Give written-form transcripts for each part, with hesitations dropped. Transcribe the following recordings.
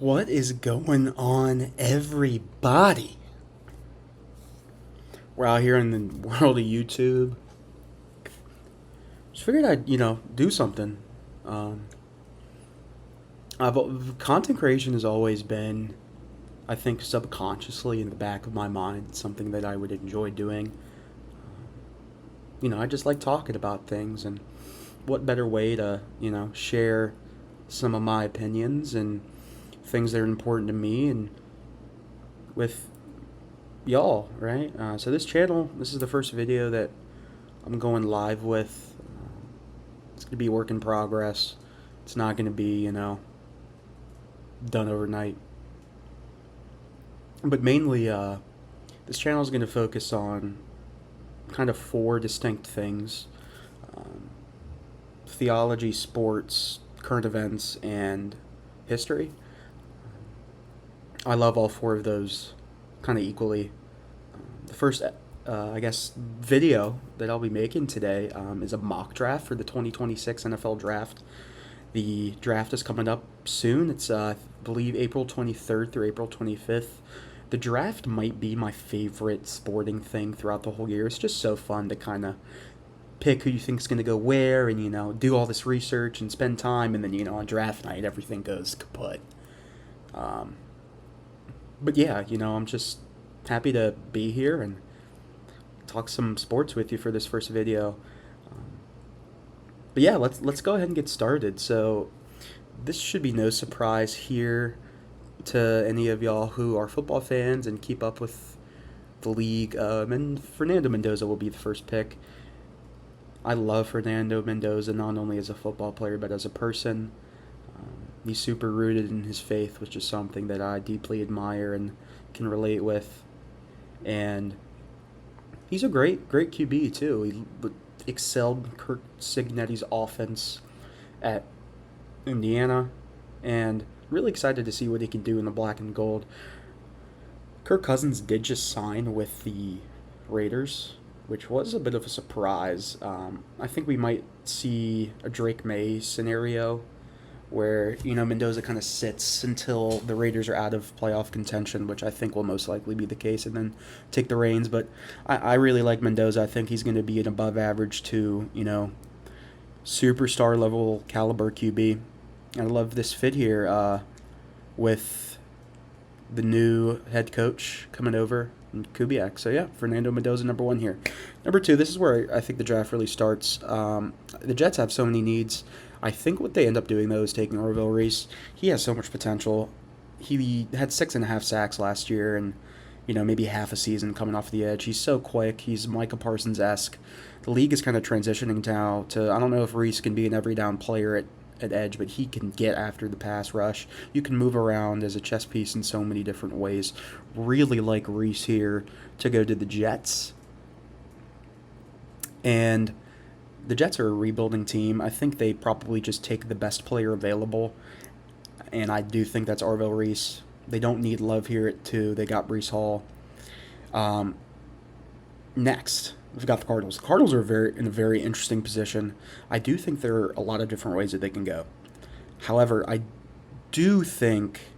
What is going on, everybody? We're out here in the world of YouTube. Just figured I'd, do something. Um, Content creation has always been, I think, subconsciously in the back of my mind, something that I would enjoy doing. I just like talking about things, and what better way to, share some of my opinions and things that are important to me and with y'all, right? So this channel, this is the first video that I'm going live with. It's gonna be work in progress. It's not gonna be, done overnight. But mainly, this channel is gonna focus on kind of four distinct things: um, theology, sports, current events, and history. I love all four of those kind of equally. The first, I guess, video that I'll be making today is a mock draft for the 2026 NFL Draft. The draft is coming up soon. It's, I believe, April 23rd through April 25th. The draft might be my favorite sporting thing throughout the whole year. It's just so fun to kind of pick who you think is going to go where and, do all this research and spend time. And then, on draft night, everything goes kaput. Um, but yeah, I'm just happy to be here and talk some sports with you for this first video. Um, but yeah, let's go ahead and get started. So this should be no surprise here to any of y'all who are football fans and keep up with the league. And Fernando Mendoza will be the first pick. I love Fernando Mendoza not only as a football player but as a person. He's super rooted in his faith, which is something that I deeply admire and can relate with. And he's a great QB too. He excelled Kirk Cignetti's offense at Indiana, and really excited to see what he can do in the black and gold. Kirk Cousins did just sign with the Raiders, which was a bit of a surprise. I think we might see a Drake May scenario where Mendoza kind of sits until the Raiders are out of playoff contention, which I think will most likely be the case, and then take the reins. But I really like Mendoza. I think he's going to be an above average to superstar level caliber QB. I love this fit here with the new head coach coming over, Kubiak. So yeah, Fernando Mendoza, number one here. Number two, this is where I think the draft really starts. The Jets have so many needs. I think what they end up doing though is taking Orville Reese. He has so much potential. He had 6.5 sacks last year, and maybe half a season coming off the edge. He's so quick. He's Micah Parsons esque. The league is kind of transitioning now to, I don't know if Reese can be an every down player at edge, but he can get after the pass rush. You can move around as a chess piece in so many different ways. Really like Reese here to go to the Jets. And the Jets are a rebuilding team. I think they probably just take the best player available, and I do think that's Orville Reese. They don't need Love here at 2. They got Brees Hall. Um, Next, we've got the Cardinals. The Cardinals are in a very interesting position. I do think there are a lot of different ways that they can go. However, I do think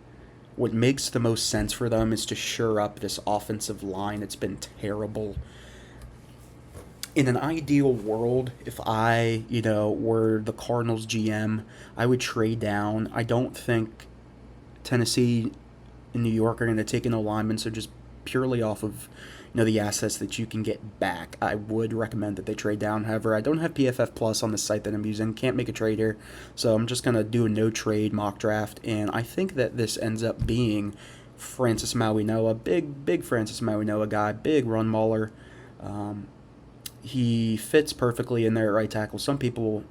what makes the most sense for them is to shore up this offensive line. It's been terrible. In an ideal world, if I, were the Cardinals GM, I would trade down. I don't think Tennessee and New York are going to take in a lineman, so just purely off of the assets that you can get back, I would recommend that they trade down. However, I don't have PFF Plus on the site that I'm using. Can't make a trade here, so I'm just gonna do a no trade mock draft, and I think that this ends up being Francis Mauigoa, big Francis Mauigoa guy, big run mauler. Um, he fits perfectly in there at right tackle. Some people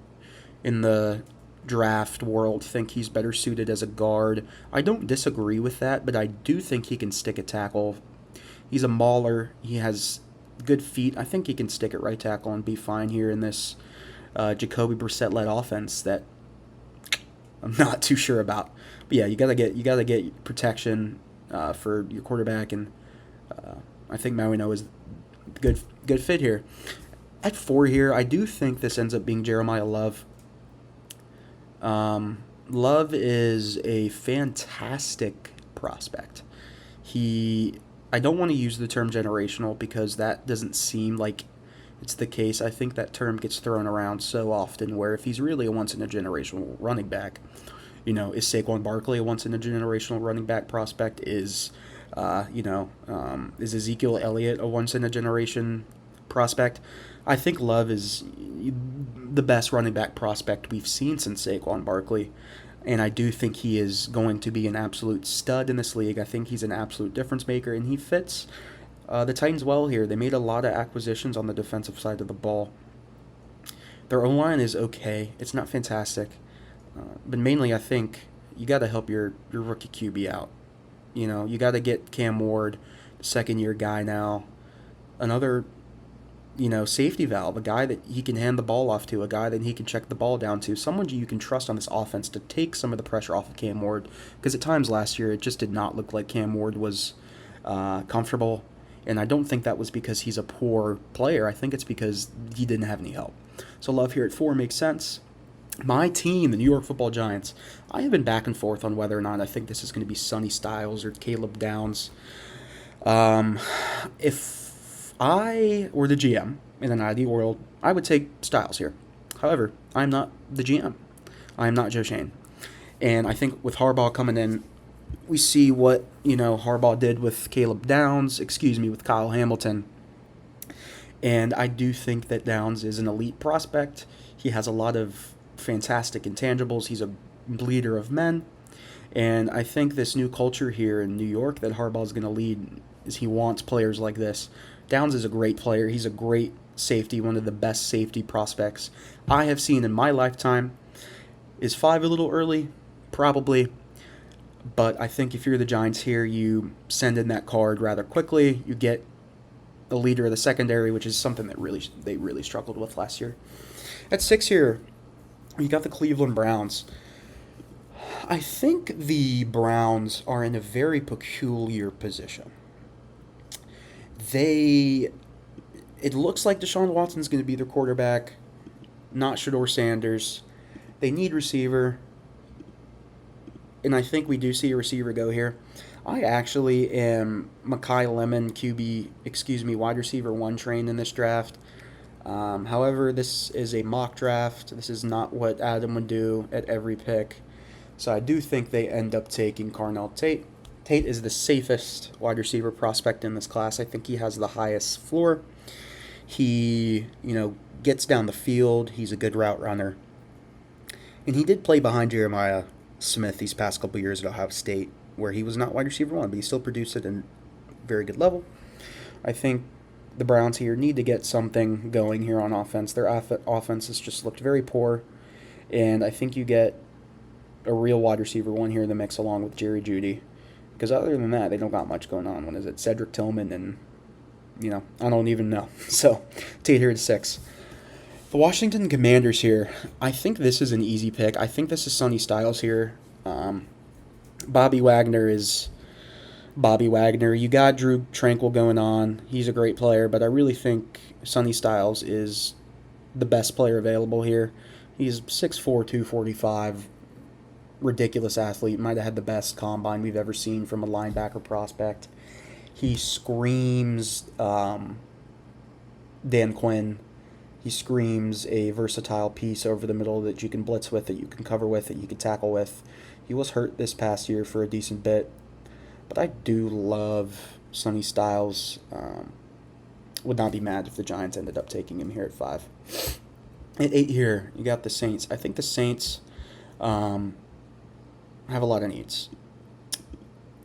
in the draft world think he's better suited as a guard. I don't disagree with that, but I do think he can stick a tackle. He's a mauler. He has good feet. I think he can stick at right tackle and be fine here in this Jacoby Brissett-led offense that I'm not too sure about. But yeah, you gotta get protection for your quarterback, and I think Mauigoa is good fit here. At 4 here, I do think this ends up being Jeremiah Love. Love is a fantastic prospect. He, I don't want to use the term generational because that doesn't seem like it's the case. I think that term gets thrown around so often where if he's really a once in a generational running back, is Saquon Barkley a once in a generational running back prospect? Is Ezekiel Elliott a once in a generation prospect? I think Love is the best running back prospect we've seen since Saquon Barkley. And I do think he is going to be an absolute stud in this league. I think he's an absolute difference maker, and he fits the Titans well here. They made a lot of acquisitions on the defensive side of the ball. Their O line is okay. It's not fantastic, but mainly I think you got to help your rookie QB out. You got to get Cam Ward, second year guy now, another safety valve, a guy that he can hand the ball off to, a guy that he can check the ball down to, someone you can trust on this offense to take some of the pressure off of Cam Ward. Because at times last year, it just did not look like Cam Ward was comfortable. And I don't think that was because he's a poor player. I think it's because he didn't have any help. So Love here at 4 makes sense. My team, the New York Football Giants, I have been back and forth on whether or not I think this is going to be Sonny Styles or Caleb Downs. If I were the GM in an ideal world, I would take Styles here. However, I'm not the GM. I am not Joe Shane. And I think with Harbaugh coming in, we see what, Harbaugh did with with Kyle Hamilton. And I do think that Downs is an elite prospect. He has a lot of fantastic intangibles. He's a leader of men. And I think this new culture here in New York that Harbaugh is going to lead is he wants players like this. Downs is a great player. He's a great safety, one of the best safety prospects I have seen in my lifetime. Is 5 a little early? Probably. But I think if you're the Giants here, you send in that card rather quickly. You get a leader of the secondary, which is something that they really struggled with last year. At 6 here, you got the Cleveland Browns. I think the Browns are in a very peculiar position. It looks like Deshaun Watson's going to be their quarterback, not Shedeur Sanders. They need receiver, and I think we do see a receiver go here. I actually am Makai Lemon wide receiver 1 train in this draft. However, this is a mock draft. This is not what Adam would do at every pick. So I do think they end up taking Carnell Tate. Tate is the safest wide receiver prospect in this class. I think he has the highest floor. He, gets down the field. He's a good route runner. And he did play behind Jeremiah Smith these past couple years at Ohio State, where he was not wide receiver 1, but he still produced it at a very good level. I think the Browns here need to get something going here on offense. Their offense has just looked very poor, and I think you get a real wide receiver 1 here in the mix along with Jerry Jeudy. Because other than that, they don't got much going on. What is it? Cedric Tillman and, I don't even know. So, Tate here at 6. The Washington Commanders here, I think this is an easy pick. I think this is Sonny Styles here. Bobby Wagner is Bobby Wagner. You got Drew Tranquil going on. He's a great player, but I really think Sonny Styles is the best player available here. He's 6'4", 245, ridiculous athlete. Might have had the best combine we've ever seen from a linebacker prospect. He screams Dan Quinn. He screams a versatile piece over the middle that you can blitz with, that you can cover with, that you can tackle with. He was hurt this past year for a decent bit, but I do love Sonny Styles. Would not be mad if the Giants ended up taking him here at 5. At 8 here, you got the Saints. I think the Saints have a lot of needs.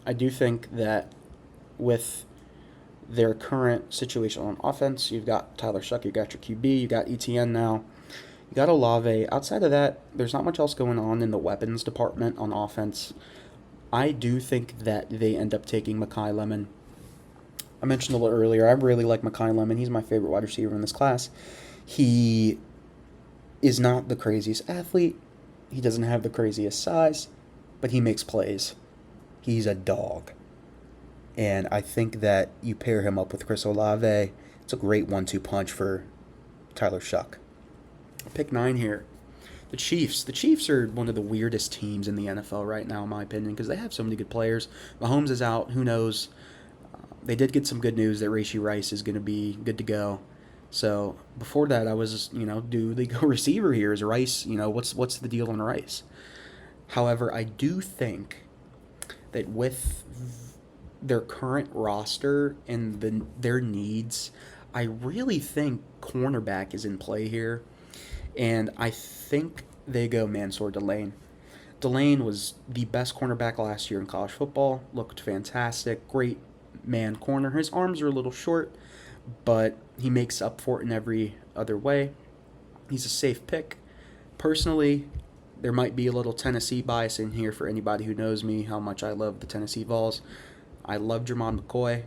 I do think that with their current situation on offense, you've got Tyler Shuck, you got your QB, you got ETN now, you got Olave. Outside of that, there's not much else going on in the weapons department on offense. I do think that they end up taking Makai Lemon. I mentioned a little earlier, I really like Makai Lemon. He's my favorite wide receiver in this class. He is not the craziest athlete. He doesn't have the craziest size, but he makes plays. He's a dog. And I think that you pair him up with Chris Olave, it's a great 1-2 punch for Tyler Shuck. Pick 9 here. The Chiefs. The Chiefs are one of the weirdest teams in the NFL right now, in my opinion, because they have so many good players. Mahomes is out. Who knows? They did get some good news that Rashee Rice is going to be good to go. So before that, I was, do they go receiver here? Is Rice, what's the deal on Rice? However, I do think that with their current roster and their needs, I really think cornerback is in play here, and I think they go Mansour Delane. Delane was the best cornerback last year in college football. Looked fantastic, great man corner. His arms are a little short, but he makes up for it in every other way. He's a safe pick. Personally, there might be a little Tennessee bias in here for anybody who knows me, how much I love the Tennessee Vols. I love Jermon McCoy.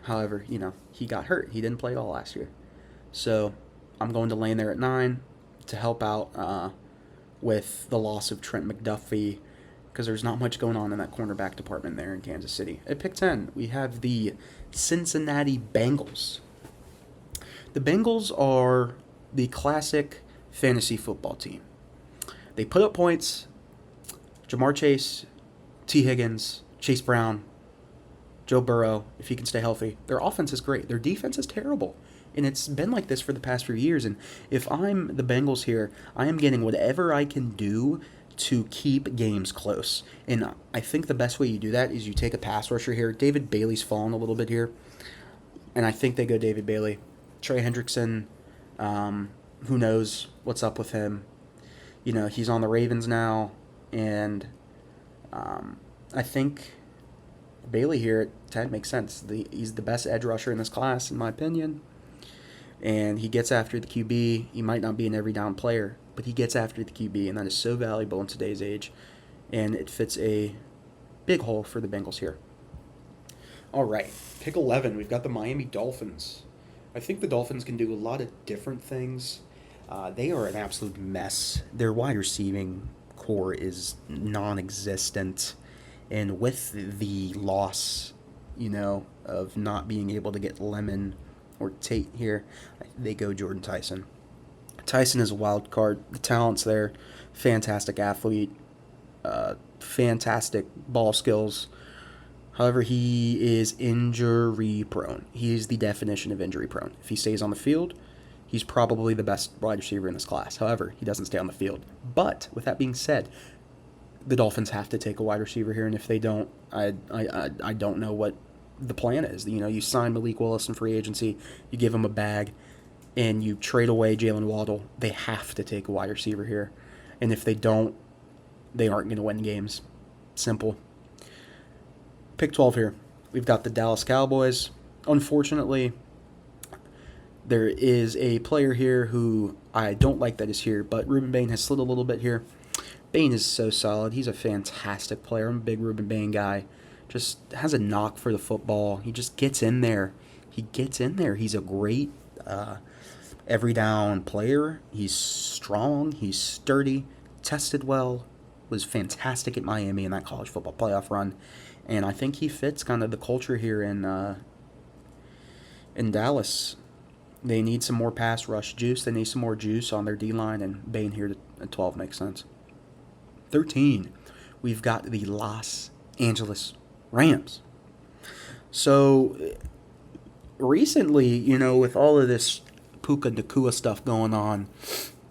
However, he got hurt. He didn't play at all last year. So I'm going to Lane there at 9 to help out with the loss of Trent McDuffie, because there's not much going on in that cornerback department there in Kansas City. At pick 10, we have the Cincinnati Bengals. The Bengals are the classic fantasy football team. They put up points. Jamar Chase, T. Higgins, Chase Brown, Joe Burrow, if he can stay healthy. Their offense is great. Their defense is terrible. And it's been like this for the past few years. And if I'm the Bengals here, I am getting whatever I can do to keep games close. And I think the best way you do that is you take a pass rusher here. David Bailey's fallen a little bit here. And I think they go David Bailey. Trey Hendrickson, who knows what's up with him. He's on the Ravens now. And I think Bailey here at 10 makes sense. He's the best edge rusher in this class, in my opinion. And he gets after the QB. He might not be an every down player, but he gets after the QB, and that is so valuable in today's age. And it fits a big hole for the Bengals here. All right, pick 11. We've got the Miami Dolphins. I think the Dolphins can do a lot of different things. They are an absolute mess. Their wide receiving core is non-existent. And with the loss, of not being able to get Lemon or Tate here, they go Jordan Tyson. Tyson is a wild card. The talent's there. Fantastic athlete. Fantastic ball skills. However, he is injury prone. He is the definition of injury prone. If he stays on the field, he's probably the best wide receiver in this class. However, he doesn't stay on the field. But with that being said, the Dolphins have to take a wide receiver here, and if they don't, I don't know what the plan is. You sign Malik Willis in free agency, you give him a bag, and you trade away Jalen Waddle. They have to take a wide receiver here, and if they don't, they aren't going to win games. Simple. Pick 12 here. We've got the Dallas Cowboys. Unfortunately, there is a player here who I don't like that is here, but Ruben Bain has slid a little bit here. Bain is so solid. He's a fantastic player. I'm a big Ruben Bain guy. Just has a knock for the football. He just gets in there. He's a great every down player. He's strong. He's sturdy. Tested well. Was fantastic at Miami in that college football playoff run. And I think he fits kind of the culture here in Dallas. They need some more pass rush juice. They need some more juice on their D-line, and Bain here at 12 makes sense. 13, we've got the Los Angeles Rams. So recently, with all of this Puka Nacua stuff going on,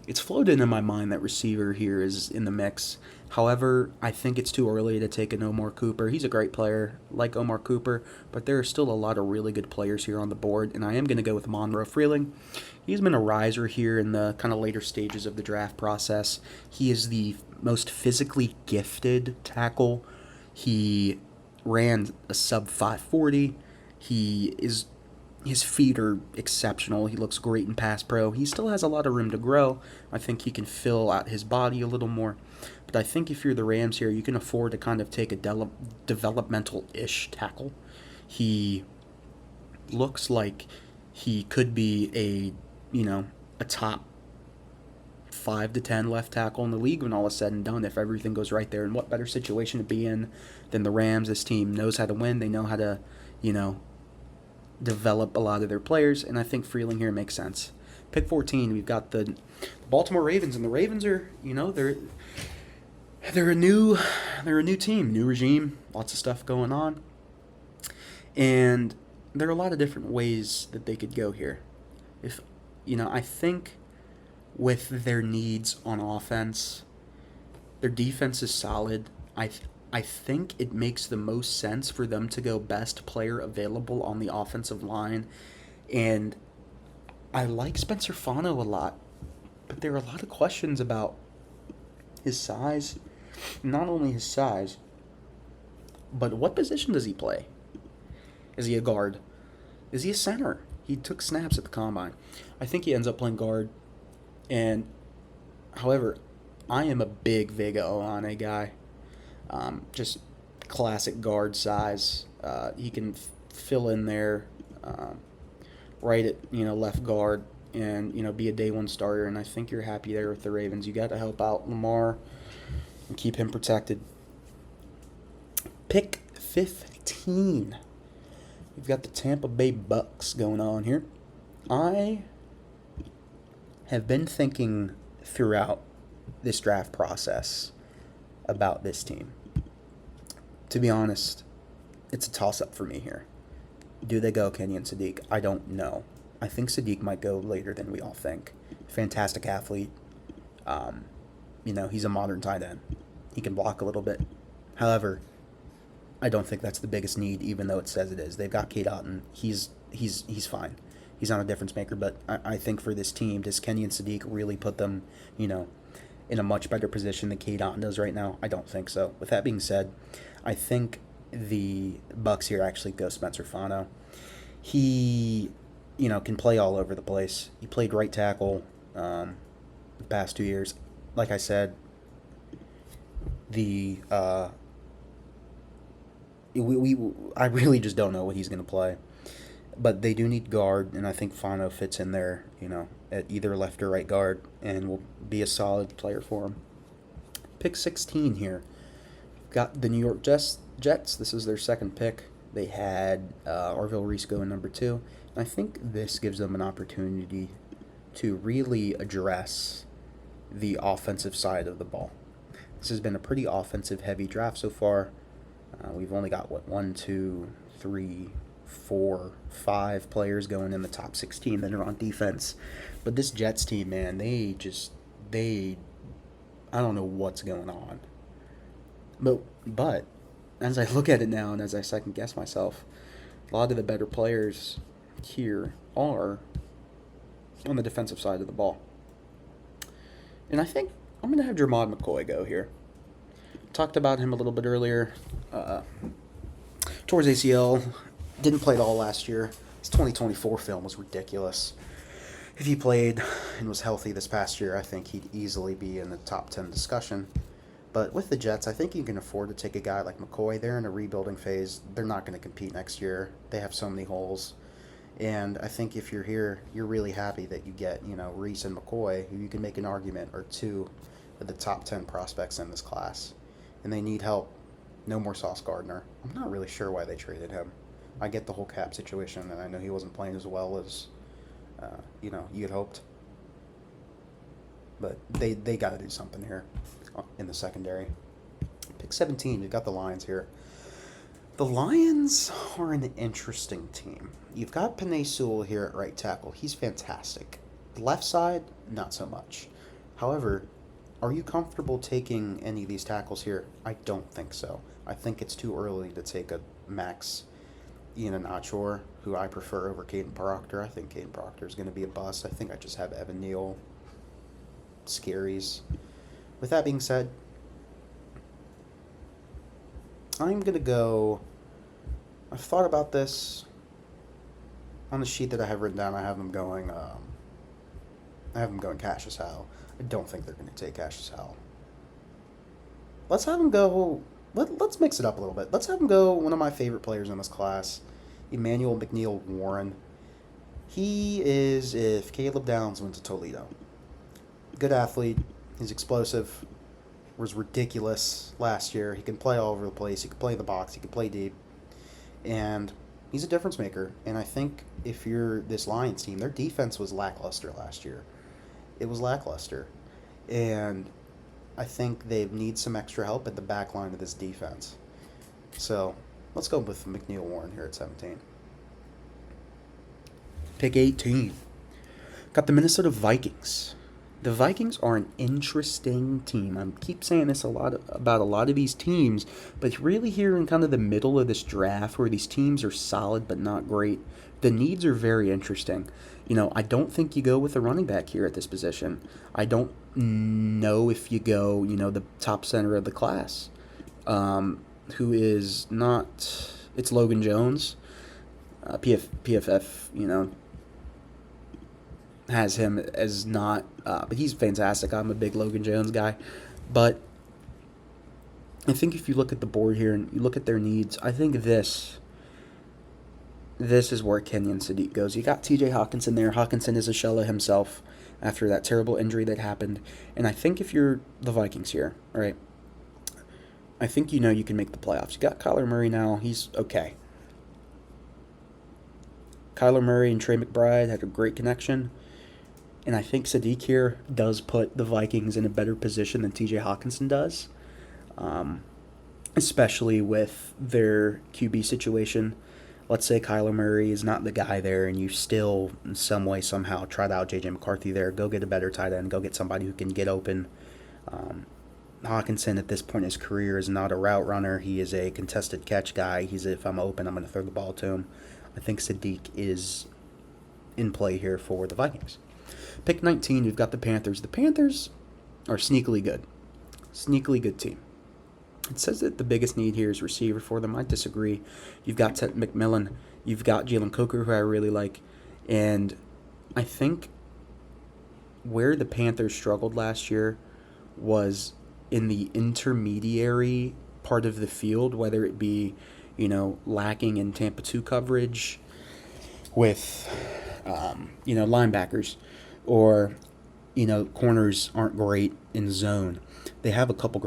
it's floated in my mind that receiver here is in the mix. However, I think it's too early to take an Omar Cooper. He's a great player, like Omar Cooper, but there are still a lot of really good players here on the board, and I am going to go with Monroe Freeling. He's been a riser here in the kind of later stages of the draft process. He is the most physically gifted tackle. He ran a sub 540. His feet are exceptional. He looks great in pass pro. He still has a lot of room to grow. I think he can fill out his body a little more. But I think if you're the Rams here, you can afford to kind of take a developmental-ish tackle. He looks like he could be a top 5 to 10 left tackle in the league when all is said and done, if everything goes right there. And what better situation to be in than the Rams? This team knows how to win. They know how to, develop a lot of their players, and I think Freeling here makes sense. Pick 14, we've got the Baltimore Ravens, and the Ravens are, they're a new team, new regime, lots of stuff going on, and there are a lot of different ways that they could go here. If I think with their needs on offense, their defense is solid. I think it makes the most sense for them to go best player available on the offensive line, and I like Spencer Fano a lot, but there are a lot of questions about his size. Not only his size, but what position does he play? Is he a guard? Is he a center? He took snaps at the combine. I think he ends up playing guard. And, however, I am a big Vega Oane guy. Just classic guard size. He can fill in there, right at left guard, and be a day one starter. And I think you're happy there with the Ravens. You got to help out Lamar and keep him protected. Pick 15. We've got the Tampa Bay Bucks going on here. I have been thinking throughout this draft process about this team. To be honest, it's a toss-up for me here. Do they go Kenyon Sadiq? I don't know. I think Sadiq might go later than we all think. Fantastic athlete. He's a modern tight end. He can block a little bit. However, I don't think that's the biggest need, even though it says it is. They've got Cade Otton. He's fine. He's not a difference maker, but I think for this team, does Kenyon Sadiq really put them, in a much better position than Cade Otton does right now? I don't think so. With that being said, I think the Bucks here actually go Spencer Fano. He, can play all over the place. He played right tackle the past 2 years. Like I said, I really just don't know what he's going to play. But they do need guard, and I think Fano fits in there, at either left or right guard, and will be a solid player for him. Pick 16 here. Got the New York Jets. This is their second pick. They had Arvil Reese go in number 2. And I think this gives them an opportunity to really address the offensive side of the ball. This has been a pretty offensive-heavy draft so far. We've only got, 1, 2, 3, 4, 5 players going in the top 16 that are on defense. But this Jets team, man, I don't know what's going on. But as I look at it now and as I second guess myself, a lot of the better players here are on the defensive side of the ball. And I think I'm going to have Jermod McCoy go here. Talked about him a little bit earlier. Towards ACL. Didn't play at all last year. His 2024 film was ridiculous. If he played and was healthy this past year, I think he'd easily be in the top 10 discussion. But with the Jets, I think you can afford to take a guy like McCoy. They're in a rebuilding phase. They're not going to compete next year. They have so many holes. And I think if you're here, you're really happy that you get, Reese and McCoy, who you can make an argument or two of the top 10 prospects in this class. And they need help. No more Sauce Gardner. I'm not really sure why they traded him. I get the whole cap situation, and I know he wasn't playing as well as, you had hoped. But they got to do something here in the secondary. Pick 17, you've got the Lions here. The Lions are an interesting team. You've got Penei Sewell here at right tackle. He's fantastic. The left side, not so much. However, are you comfortable taking any of these tackles here? I don't think so. I think it's too early to take a Max Ian Achor, who I prefer over Caden Proctor. I think Caden Proctor is going to be a bust. I think I just have Evan Neal, Scaries. With that being said, I'm going to go... I've thought about this. On the sheet that I have written down, I have them going Cassius Howell. I don't think they're going to take Cassius Howell. Let's have them go... Let's mix it up a little bit. Let's have them go one of my favorite players in this class, Emmanuel McNeil Warren. He is if Caleb Downs went to Toledo. Good athlete. He's explosive. Was ridiculous last year. He can play all over the place. He can play the box. He can play deep. And He's a difference maker, and I think if you're this Lions team, their defense was lackluster last year. It was lackluster, and I think they need some extra help at the back line of this defense. So let's go with McNeil Warren here at 17. Pick 18. Got the Minnesota Vikings. The Vikings are an interesting team. I keep saying this a lot about a lot of these teams, but really here in kind of the middle of this draft where these teams are solid but not great, the needs are very interesting. I don't think you go with a running back here at this position. I don't know if you go, the top center of the class, who is not. It's Logan Jones. PFF, has him as not, but he's fantastic. I'm a big Logan Jones guy. But I think if you look at the board here and you look at their needs, I think this is where Kenyon Sadiq goes. You got TJ Hawkinson there. Hawkinson is a shell of himself after that terrible injury that happened. And I think if you're the Vikings here, right, I think you can make the playoffs. You got Kyler Murray now. He's okay. Kyler Murray and Trey McBride had a great connection. And I think Sadiq here does put the Vikings in a better position than TJ Hawkinson does, especially with their QB situation. Let's say Kyler Murray is not the guy there, and you still, in some way, somehow, tried out J.J. McCarthy there. Go get a better tight end. Go get somebody who can get open. Hawkinson, at this point in his career, is not a route runner. He is a contested catch guy. If I'm open, I'm going to throw the ball to him. I think Sadiq is in play here for the Vikings. Pick 19, we've got the Panthers. The Panthers are sneakily good. Sneakily good team. It says that the biggest need here is receiver for them. I disagree. You've got Ted McMillan. You've got Jalen Coker, who I really like. And I think where the Panthers struggled last year was in the intermediary part of the field, whether it be, lacking in Tampa 2 coverage with, linebackers, or, corners aren't great in zone. They have a couple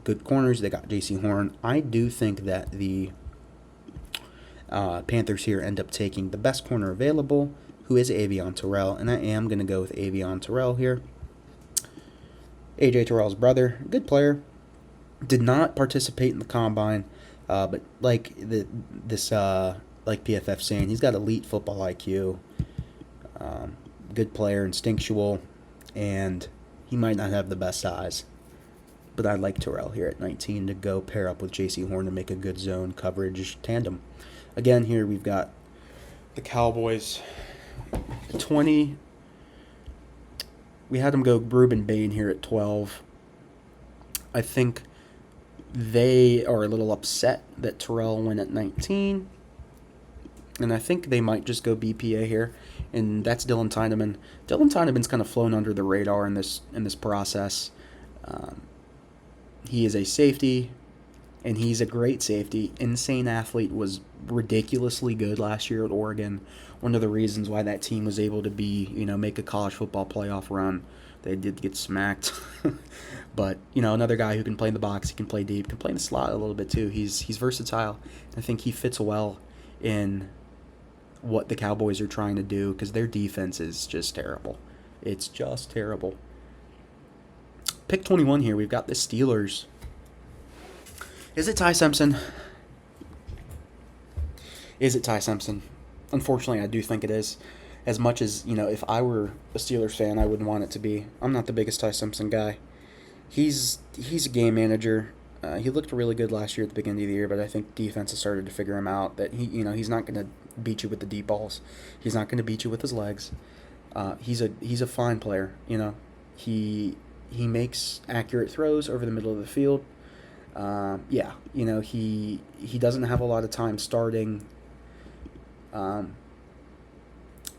good corners. They got J.C. Horn. I do think that the Panthers here end up taking the best corner available, who is Avion Terrell, and I am going to go with Avion Terrell here. A.J. Terrell's brother, good player. Did not participate in the combine, but like PFF saying, he's got elite football IQ. Good player, instinctual, and he might not have the best size. But I like Terrell here at 19 to go pair up with J.C. Horn to make a good zone coverage tandem. Again, here we've got the Cowboys. 20. We had them go Reuben Bain here at 12. I think they are a little upset that Terrell went at 19. And I think they might just go BPA here. And that's Dylan Tyneman. Dylan Tyneman's kind of flown under the radar in this process. He is a safety, and he's a great safety. Insane athlete, was ridiculously good last year at Oregon. One of the reasons why that team was able to make a college football playoff run. They did get smacked. But, another guy who can play in the box, he can play deep, can play in the slot a little bit too. He's versatile. I think he fits well in what the Cowboys are trying to do, because their defense is just terrible. It's just terrible. Pick 21 here, we've got the Steelers. Is it Ty Simpson? Is it Ty Simpson? Unfortunately, I do think it is. As much as, if I were a Steelers fan, I wouldn't want it to be. I'm not the biggest Ty Simpson guy. He's a game manager. He looked really good last year at the beginning of the year, but I think defense has started to figure him out, that he's not going to beat you with the deep balls. He's not going to beat you with his legs. He's a fine player. He makes accurate throws over the middle of the field. He doesn't have a lot of time starting.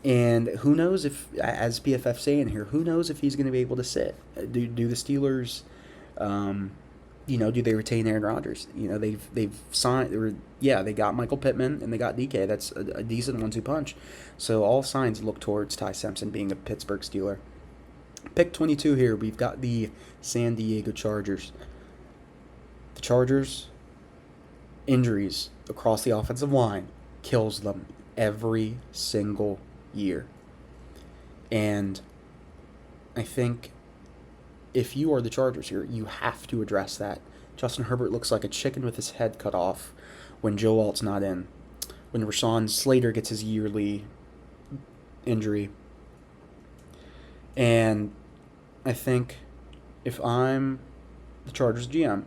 And who knows if, as PFF saying here, who knows if he's going to be able to sit? Do the Steelers, do they retain Aaron Rodgers? They've signed. They got Michael Pittman and they got DK. That's a decent 1-2 punch. So all signs look towards Ty Simpson being a Pittsburgh Steeler. Pick 22 here, we've got the San Diego Chargers. The Chargers, injuries across the offensive line kills them every single year. And I think if you are the Chargers here, you have to address that. Justin Herbert looks like a chicken with his head cut off when Joe Alt's not in. When Rashawn Slater gets his yearly injury. And I think if I'm the Chargers GM,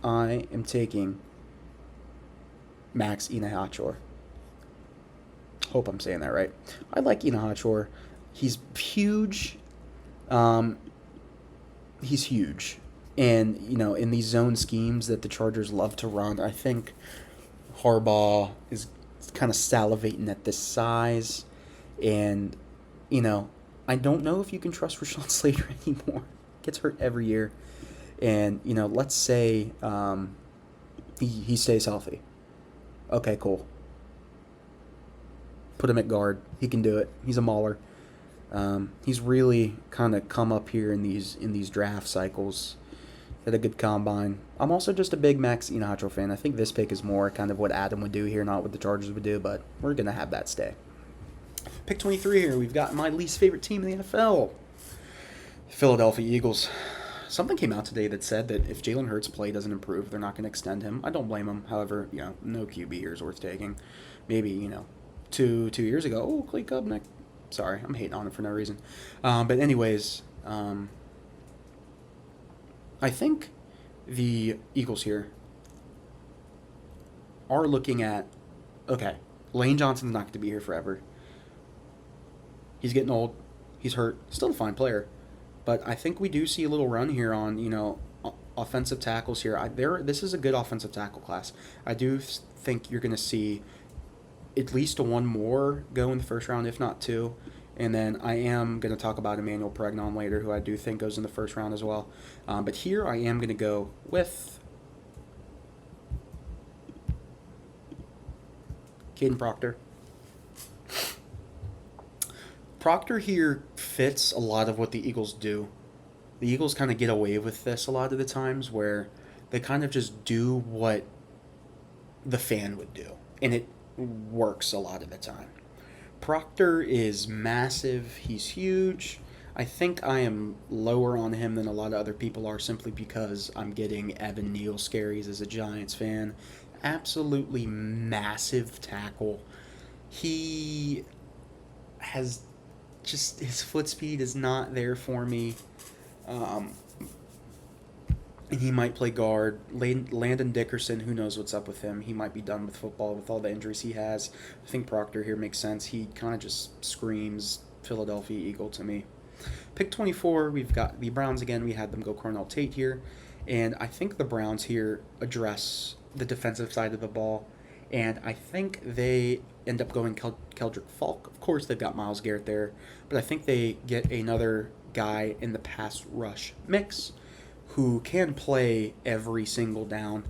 I am taking Max Iheanacho. Hope I'm saying that right. I like Iheanacho. He's huge. He's huge. And, in these zone schemes that the Chargers love to run, I think Harbaugh is kind of salivating at this size. And, I don't know if you can trust Rashawn Slater anymore. Gets hurt every year. And, let's say he stays healthy. Okay, cool. Put him at guard. He can do it. He's a mauler. He's really kind of come up here in these draft cycles. Had a good combine. I'm also just a big Max Iheanacho fan. I think this pick is more kind of what Adam would do here, not what the Chargers would do, but we're going to have that stay. Pick 23 here. We've got my least favorite team in the NFL. Philadelphia Eagles. Something came out today that said that if Jalen Hurts' play doesn't improve, they're not going to extend him. I don't blame him. However, no QB here is worth taking. Maybe, 2 years ago, Clay Kubnik. Sorry, I'm hating on him for no reason. But anyways, I think the Eagles here are looking at, okay, Lane Johnson's not going to be here forever. He's getting old. He's hurt. Still a fine player. But I think we do see a little run here on, offensive tackles here. This is a good offensive tackle class. I do think you're going to see at least one more go in the first round, if not 2. And then I am going to talk about Emmanuel Pregnon later, who I do think goes in the first round as well. But here I am going to go with Caden Proctor. Proctor here fits a lot of what the Eagles do. The Eagles kind of get away with this a lot of the times where they kind of just do what the fan would do. And it works a lot of the time. Proctor is massive. He's huge. I think I am lower on him than a lot of other people are simply because I'm getting Evan Neal scaries as a Giants fan. Absolutely massive tackle. He has just, his foot speed is not there for me. And he might play guard. Landon Dickerson, who knows what's up with him. He might be done with football with all the injuries he has. I think Proctor here makes sense. He kind of just screams Philadelphia Eagle to me. Pick 24, we've got the Browns again. We had them go Cornell Tate here. And I think the Browns here address the defensive side of the ball. And I think they end up going Keldrick Falk. Of course, they've got Myles Garrett there. But I think they get another guy in the pass rush mix who can play every single down.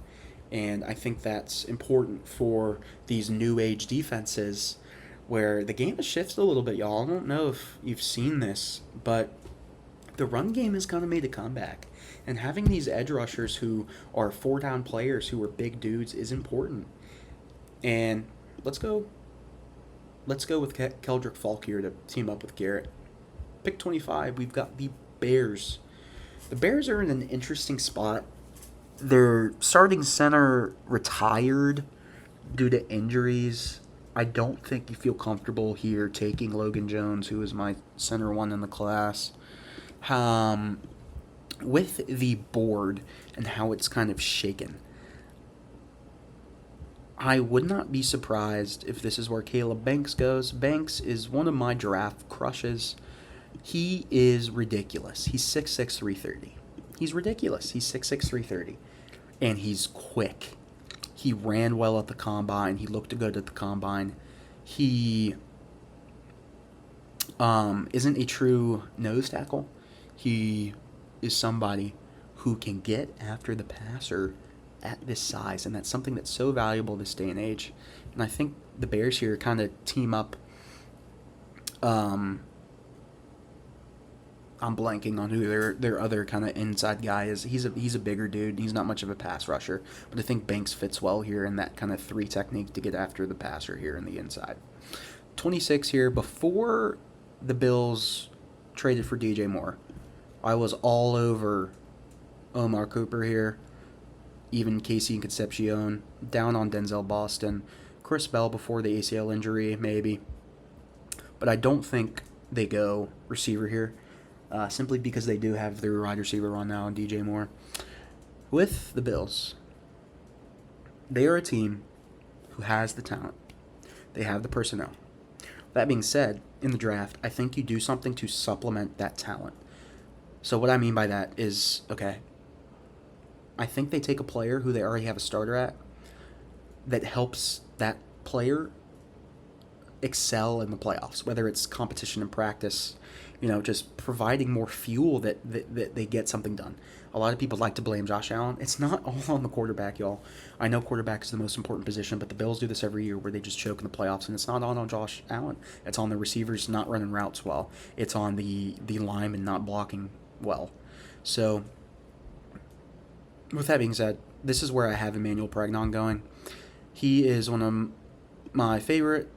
And I think that's important for these new age defenses where the game has shifted a little bit, y'all. I don't know if you've seen this, but the run game has kind of made a comeback. And having these edge rushers who are 4-down players who are big dudes is important. And let's go with Keldrick Falk here to team up with Garrett. Pick 25, we've got the Bears. The Bears are in an interesting spot. Their starting center retired due to injuries. I don't think you feel comfortable here taking Logan Jones, who is my center one in the class. With the board and how it's kind of shaken, I would not be surprised if this is where Caleb Banks goes. Banks is one of my draft crushes. He is ridiculous. He's 6'6", 330. He's ridiculous. He's 6'6", 330. And he's quick. He ran well at the combine. He looked good at the combine. He isn't a true nose tackle. He is somebody who can get after the passer at this size, and that's something that's so valuable this day and age. And I think the Bears here kind of team up I'm blanking on who their other kind of inside guy is. He's a bigger dude. He's not much of a pass rusher, but I think Banks fits well here in that kind of three technique to get after the passer here in the inside. 26 here. Before the Bills traded for DJ Moore, I was all over Omar Cooper here, even Casey and Concepcion, down on Denzel Boston, Chris Bell before the ACL injury, maybe. But I don't think they go receiver here, simply because they do have their wide receiver on now, DJ Moore. With the Bills, they are a team who has the talent. They have the personnel. That being said, in the draft, I think you do something to supplement that talent. So what I mean by that is, okay, I think they take a player who they already have a starter at that helps that player excel in the playoffs, whether it's competition and practice, just providing more fuel that they get something done. A lot of people like to blame Josh Allen. It's not all on the quarterback, y'all. I know quarterback is the most important position, but the Bills do this every year where they just choke in the playoffs, and it's not all on Josh Allen. It's on the receivers not running routes well. It's on the linemen not blocking well. So, with that being said, this is where I have Emmanuel Pregnon going. He is one of my favorite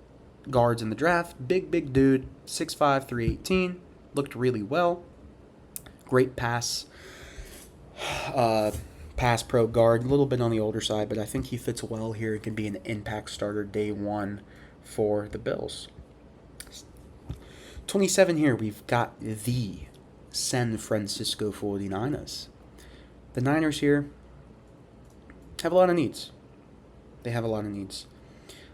guards in the draft. Big dude, 6'5", 318. Looked really well. Great pass pro guard. A little bit on the older side, but I think he fits well here. He can be an impact starter day one for the Bills. 27 here, we've got the San Francisco 49ers. The Niners here have a lot of needs. They have a lot of needs.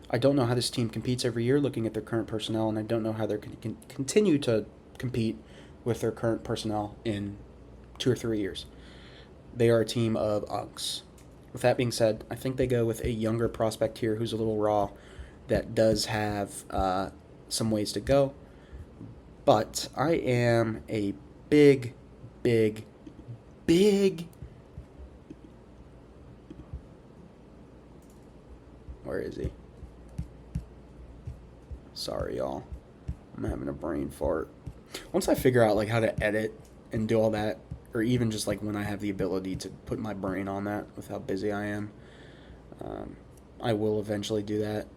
I don't know how this team competes every year looking at their current personnel, and I don't know how they're going to continue to compete with their current personnel in 2 or 3 years. They are a team of unks. With that being said, I think they go with a younger prospect here who's a little raw that does have some ways to go. But I am a big where is he? Sorry, y'all. I'm having a brain fart. Once I figure out how to edit and do all that, or even just when I have the ability to put my brain on that with how busy I am, I will eventually do that.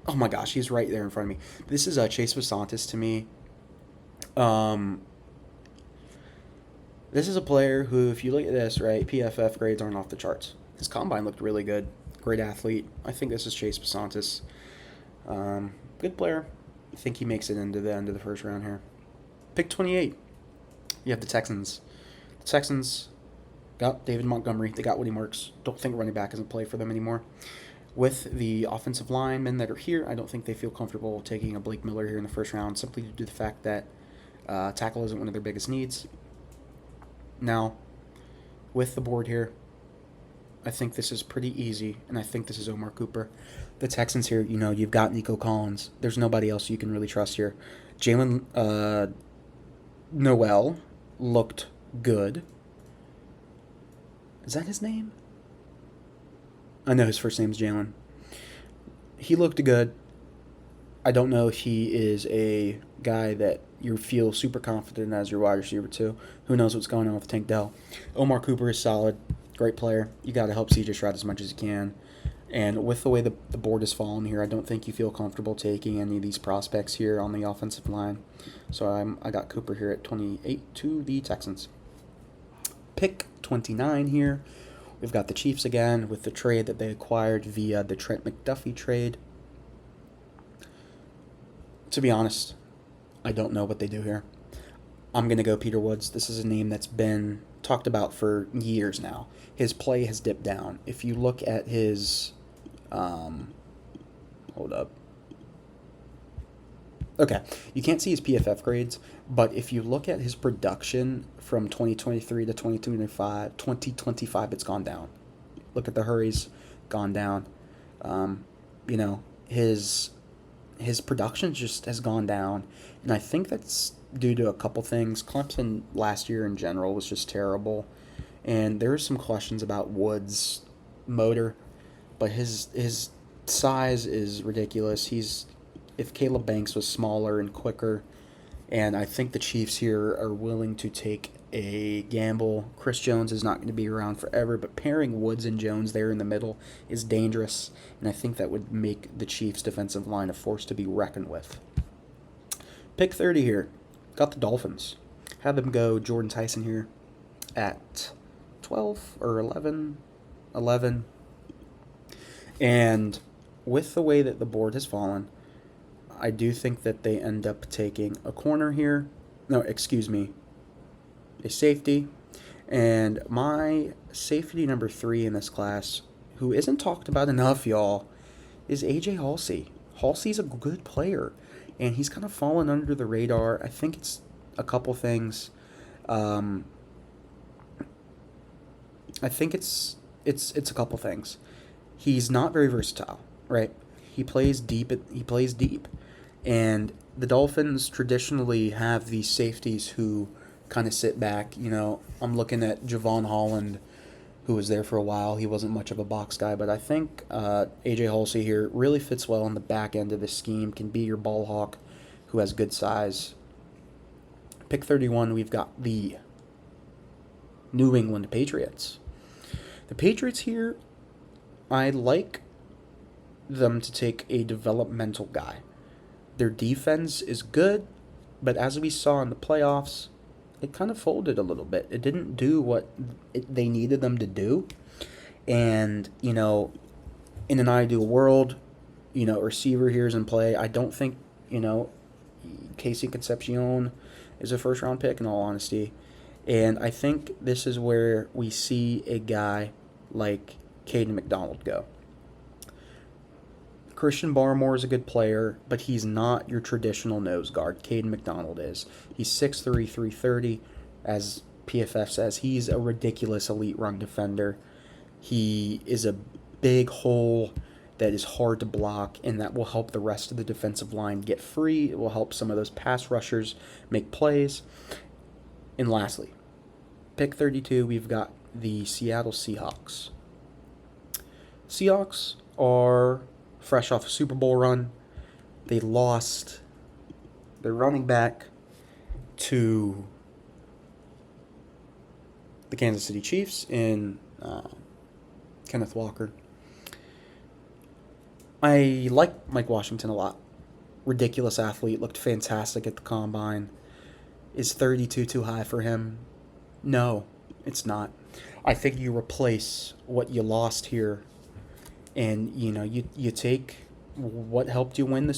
Oh my gosh, he's right there in front of me. This is Chase Visantis to me. This is a player who, if you look at this, right, PFF grades aren't off the charts. His combine looked really good. Great athlete. I think this is Chase Visantis. Good player. I think he makes it into the end of the first round here. Pick 28. You have the Texans. The Texans got David Montgomery. They got Woody Marks. Don't think running back is in play for them anymore. With the offensive linemen that are here, I don't think they feel comfortable taking a Blake Miller here in the first round, simply due to the fact that tackle isn't one of their biggest needs. Now, with the board here, I think this is pretty easy, and I think this is Omar Cooper. The Texans here, you've got Nico Collins. There's nobody else you can really trust here. Jalen Noel looked good. Is that his name? I know his first name's Jalen. He looked good. I don't know if he is a guy that you feel super confident as your wide receiver too. Who knows what's going on with Tank Dell. Omar Cooper is solid. Great player. You got to help CJ Stroud as much as you can. And with the way the board is falling here, I don't think you feel comfortable taking any of these prospects here on the offensive line. So I got Cooper here at 28 to the Texans. Pick 29 here. We've got the Chiefs again with the trade that they acquired via the Trent McDuffie trade. To be honest, I don't know what they do here. I'm going to go Peter Woods. This is a name that's been talked about for years now. His play has dipped down. If you look at his... hold up. Okay, you can't see his PFF grades, but if you look at his production from 2023 to 2025, it's gone down. Look at the hurries, gone down. His production just has gone down, and I think that's due to a couple things. Clemson last year in general was just terrible, and there are some questions about Woods' motor, but his size is ridiculous. If Caleb Banks was smaller and quicker, And I think the Chiefs here are willing to take a gamble. Chris Jones is not going to be around forever, but pairing Woods and Jones there in the middle is dangerous, and I think that would make the Chiefs' defensive line a force to be reckoned with. Pick 30 here. Got the Dolphins. Had them go Jordan Tyson here at 12 or 11. 11. And with the way that the board has fallen, I do think that they end up taking a corner here. No, excuse me, a safety. And my safety number 3 in this class, who isn't talked about enough, y'all, is AJ Halsey. Halsey's a good player, and he's kind of fallen under the radar. I think it's a couple things. I think it's a couple things. He's not very versatile, right? He plays deep. He plays deep, and the Dolphins traditionally have these safeties who kind of sit back. I'm looking at Javon Holland, who was there for a while. He wasn't much of a box guy, but I think AJ Halsey here really fits well on the back end of the scheme. Can be your ball hawk, who has good size. Pick 31, we've got the New England Patriots. The Patriots here, I like them to take a developmental guy. Their defense is good, but as we saw in the playoffs, it kind of folded a little bit. It didn't do what they needed them to do. And, in an ideal world, a receiver here is in play. I don't think, Casey Concepcion is a first-round pick, in all honesty. And I think this is where we see a guy like Caden McDonald go. Christian Barmore is a good player, but he's not your traditional nose guard. Caden McDonald is. He's 6'3", 330. As PFF says, he's a ridiculous elite run defender. He is a big hole that is hard to block, and that will help the rest of the defensive line get free. It will help some of those pass rushers make plays. And lastly, pick 32, we've got the Seattle Seahawks. Seahawks are fresh off a Super Bowl run. They lost their running back to the Kansas City Chiefs in Kenneth Walker. I like Mike Washington a lot. Ridiculous athlete, looked fantastic at the combine. Is 32 too high for him? No, it's not. I think you replace what you lost here, and you take what helped you win the